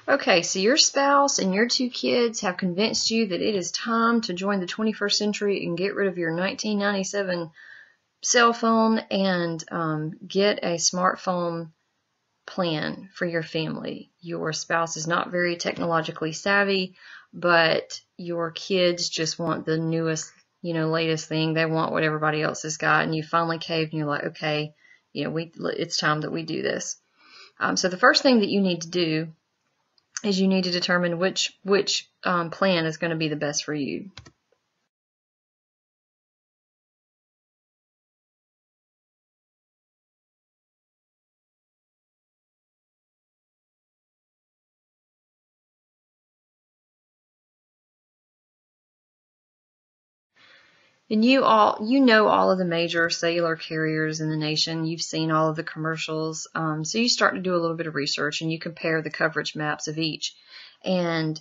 Okay, so your spouse and your 2 kids have convinced you that it is time to join the 21st century and get rid of your 1997 cell phone and get a smartphone plan for your family. Your spouse is not very technologically savvy, but your kids just want the newest, latest thing. They want what everybody else has got, and you finally caved and you're like, okay, it's time that we do this. So the first thing that you need to do is you need to determine which plan is going to be the best for you. And you know all of the major cellular carriers in the nation. You've seen all of the commercials. So you start to do a little bit of research and you compare the coverage maps of each. And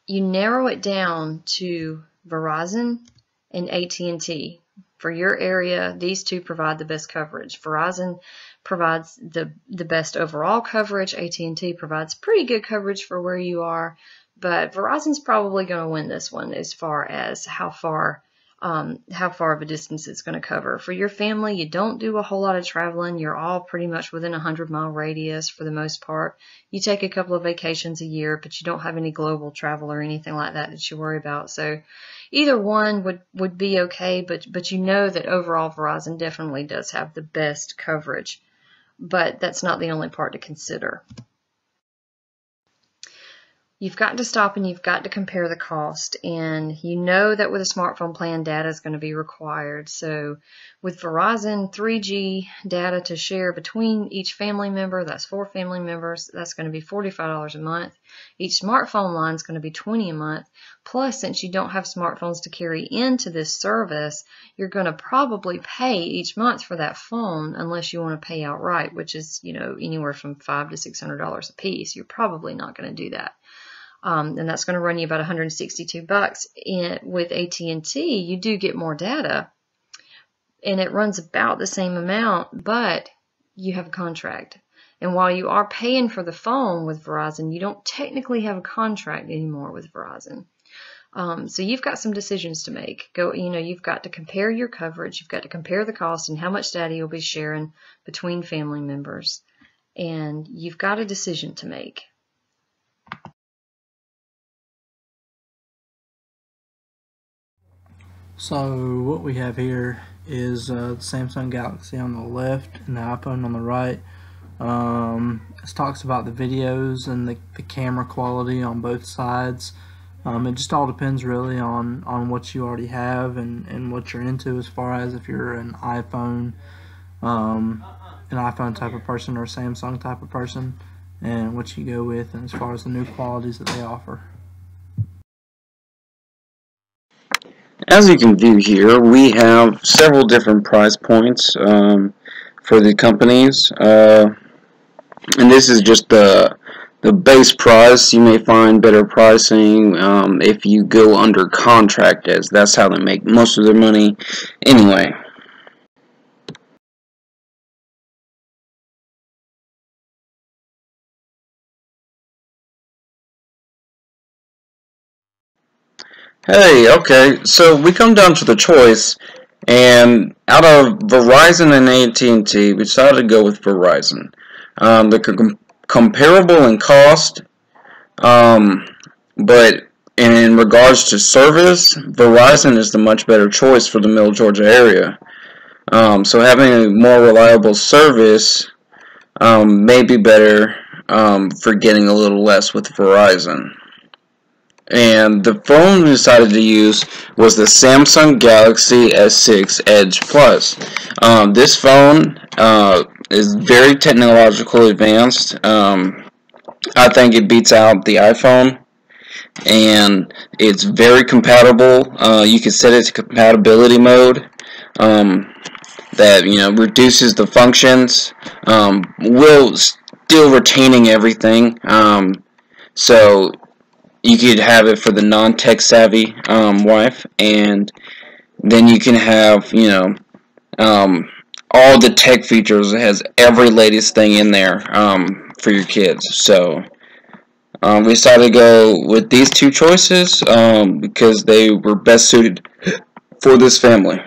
you narrow it down to Verizon and AT&T. For your area, these two provide the best coverage. Verizon provides the best overall coverage. AT&T provides pretty good coverage for where you are, but Verizon's probably going to win this one as far as how far of a distance it's going to cover. For your family, you don't do a whole lot of traveling. You're all pretty much within a 100-mile radius for the most part. You take a couple of vacations a year, but you don't have any global travel or anything like that you worry about. So either one would be okay, but you know that overall Verizon definitely does have the best coverage. But that's not the only part to consider. You've got to stop and you've got to compare the cost, and you know that with a smartphone plan, data is going to be required. So with Verizon, 3G data to share between each family member, that's 4 family members, that's going to be $45 a month. Each smartphone line is going to be $20 a month. Plus, since you don't have smartphones to carry into this service, you're going to probably pay each month for that phone unless you want to pay outright, which is, anywhere from $500 to $600 a piece. You're probably not going to do that. And that's going to run you about $162. With AT&T, you do get more data, and it runs about the same amount, but you have a contract. And while you are paying for the phone with Verizon, you don't technically have a contract anymore with Verizon. So you've got some decisions to make. You've got to compare your coverage, you've got to compare the cost and how much data you'll be sharing between family members, and you've got a decision to make. So what we have here is the Samsung Galaxy on the left and the iPhone on the right. It talks about the videos and the camera quality on both sides. It just all depends really on what you already have and what you're into, as far as if you're an iPhone type of person or a Samsung type of person, and what you go with, and as far as the new qualities that they offer. As you can view here, we have several different price points for the companies, and this is just the base price. You may find better pricing if you go under contract, as that's how they make most of their money anyway. Hey, okay, so we come down to the choice, and out of Verizon and AT&T, we decided to go with Verizon. They're comparable in cost, but in regards to service, Verizon is the much better choice for the Middle Georgia area. So having a more reliable service may be better for getting a little less with Verizon. And the phone we decided to use was the Samsung Galaxy S6 Edge Plus. This phone is very technologically advanced. I think it beats out the iPhone, and it's very compatible. You can set it to compatibility mode that reduces the functions, while still retaining everything. So you could have it for the non-tech savvy wife, and then you can have, you know, all the tech features. It has every latest thing in there for your kids. So we decided to go with these two choices because they were best suited for this family.